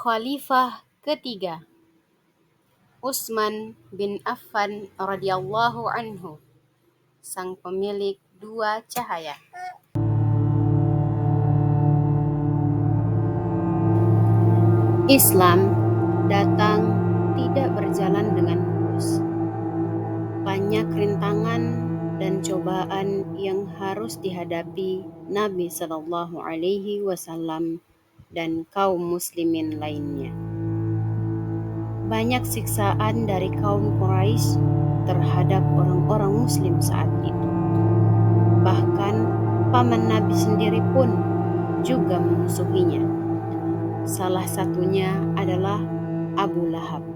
Khalifah ketiga, Utsman bin Affan radhiyallahu anhu, sang pemilik dua cahaya. Islam datang tidak berjalan dengan mulus. Banyak rintangan dan cobaan yang harus dihadapi Nabi Shallallahu Alaihi Wasallam dan kaum muslimin lainnya. Banyak siksaan dari kaum Quraisy terhadap orang-orang muslim saat itu. Bahkan paman Nabi sendiri pun juga memusuhinya. Salah satunya adalah Abu Lahab.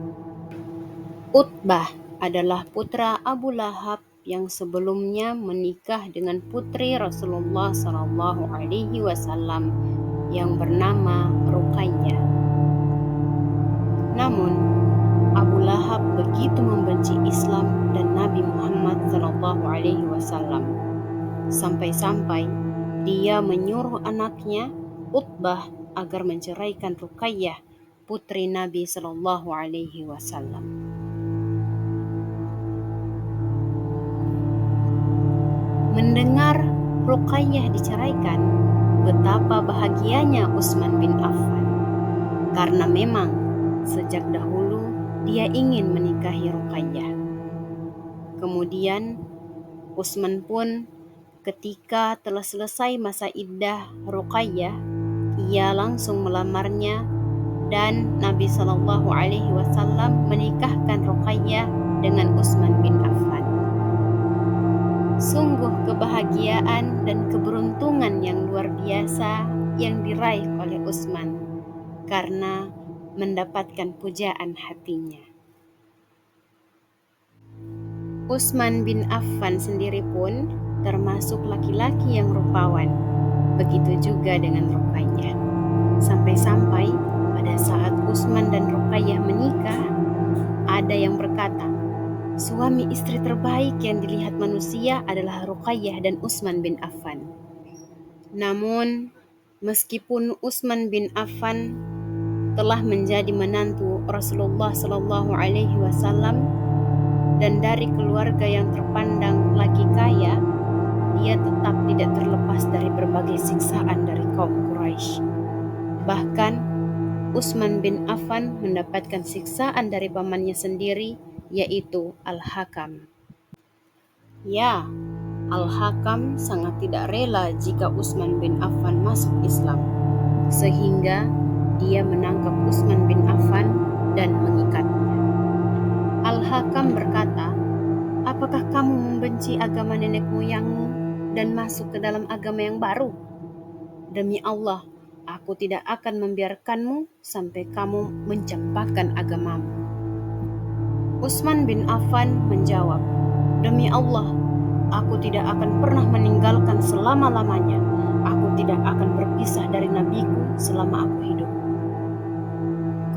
Utbah adalah putra Abu Lahab yang sebelumnya menikah dengan putri Rasulullah SAW yang bernama Ruqayyah. Namun, Abu Lahab begitu membenci Islam dan Nabi Muhammad SAW sampai-sampai dia menyuruh anaknya Utbah agar menceraikan Ruqayyah, putri Nabi SAW. Mendengar Ruqayyah diceraikan, betapa bahagianya Utsman bin Affan. Karena memang sejak dahulu dia ingin menikahi Ruqayyah. Kemudian Utsman pun ketika telah selesai masa iddah Ruqayyah, ia langsung melamarnya dan Nabi SAW menikahkan Ruqayyah dengan Utsman bin Affan. Sungguh kebahagiaan dan keberuntungan yang luar biasa yang diraih oleh Utsman karena mendapatkan pujaan hatinya. Utsman bin Affan sendiri pun termasuk laki-laki yang rupawan. Begitu juga dengan Ruqayyah. Sampai-sampai pada saat Utsman dan Ruqayyah menikah, ada yang berkata, suami istri terbaik yang dilihat manusia adalah Ruqayyah dan Utsman bin Affan. Namun, meskipun Utsman bin Affan telah menjadi menantu Rasulullah SAW dan dari keluarga yang terpandang laki kaya, dia tetap tidak terlepas dari berbagai siksaan dari kaum Quraisy. Bahkan, Utsman bin Affan mendapatkan siksaan dari pamannya sendiri, yaitu Al-Hakam. Ya, Al-Hakam sangat tidak rela jika Utsman bin Affan masuk Islam, sehingga dia menangkap Utsman bin Affan dan mengikatnya. Al-Hakam berkata, apakah kamu membenci agama nenek moyangmu dan masuk ke dalam agama yang baru? Demi Allah, aku tidak akan membiarkanmu sampai kamu mencampakkan agamamu. Utsman bin Affan menjawab, demi Allah, aku tidak akan pernah meninggalkan selama-lamanya. Aku tidak akan berpisah dari nabiku selama aku hidup.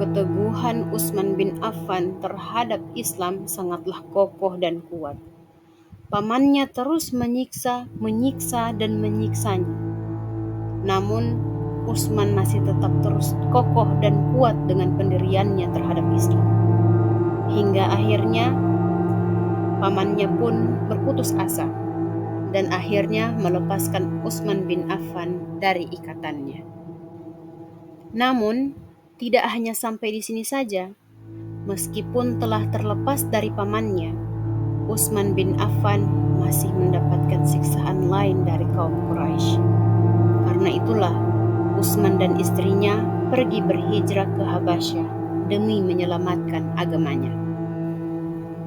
Keteguhan Utsman bin Affan terhadap Islam sangatlah kokoh dan kuat. Pamannya terus menyiksa dan menyiksanya. Namun, Utsman masih tetap terus kokoh dan kuat dengan pendiriannya terhadap Islam. Hingga akhirnya, pamannya pun berputus asa dan akhirnya melepaskan Utsman bin Affan dari ikatannya. Namun, tidak hanya sampai di sini saja. Meskipun telah terlepas dari pamannya, Utsman bin Affan masih mendapatkan siksaan lain dari kaum Quraisy. Karena itulah Utsman dan istrinya pergi berhijrah ke Habasyah demi menyelamatkan agamanya.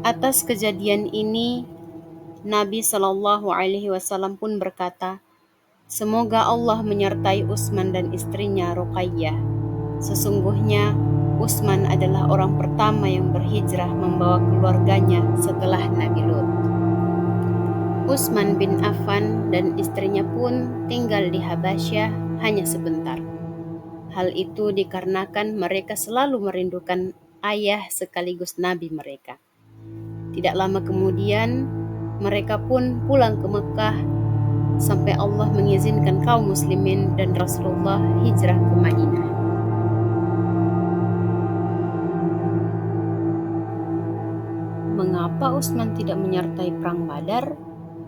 Atas kejadian ini, Nabi SAW pun berkata, semoga Allah menyertai Utsman dan istrinya Ruqayyah. Sesungguhnya Utsman adalah orang pertama yang berhijrah membawa keluarganya setelah Nabi Lut. Utsman bin Affan dan istrinya pun tinggal di Habasyah hanya sebentar. Hal itu dikarenakan mereka selalu merindukan ayah sekaligus nabi mereka. Tidak lama kemudian, mereka pun pulang ke Mekah sampai Allah mengizinkan kaum muslimin dan Rasulullah hijrah ke Madinah. mengapa Utsman tidak menyertai perang Badar,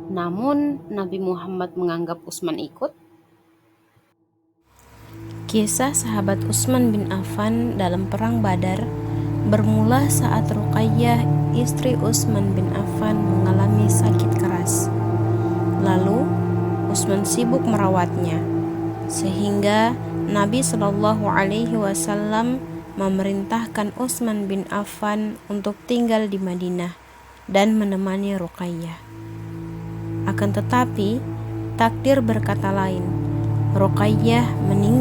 namun Nabi Muhammad menganggap Utsman ikut? Kisah sahabat Utsman bin Affan dalam perang Badar bermula saat Ruqayyah, istri Utsman bin Affan, mengalami sakit keras. Lalu Utsman sibuk merawatnya, sehingga Nabi Shallallahu Alaihi Wasallam memerintahkan Utsman bin Affan untuk tinggal di Madinah dan menemani Ruqayyah. Akan tetapi takdir berkata lain. Ruqayyah meninggal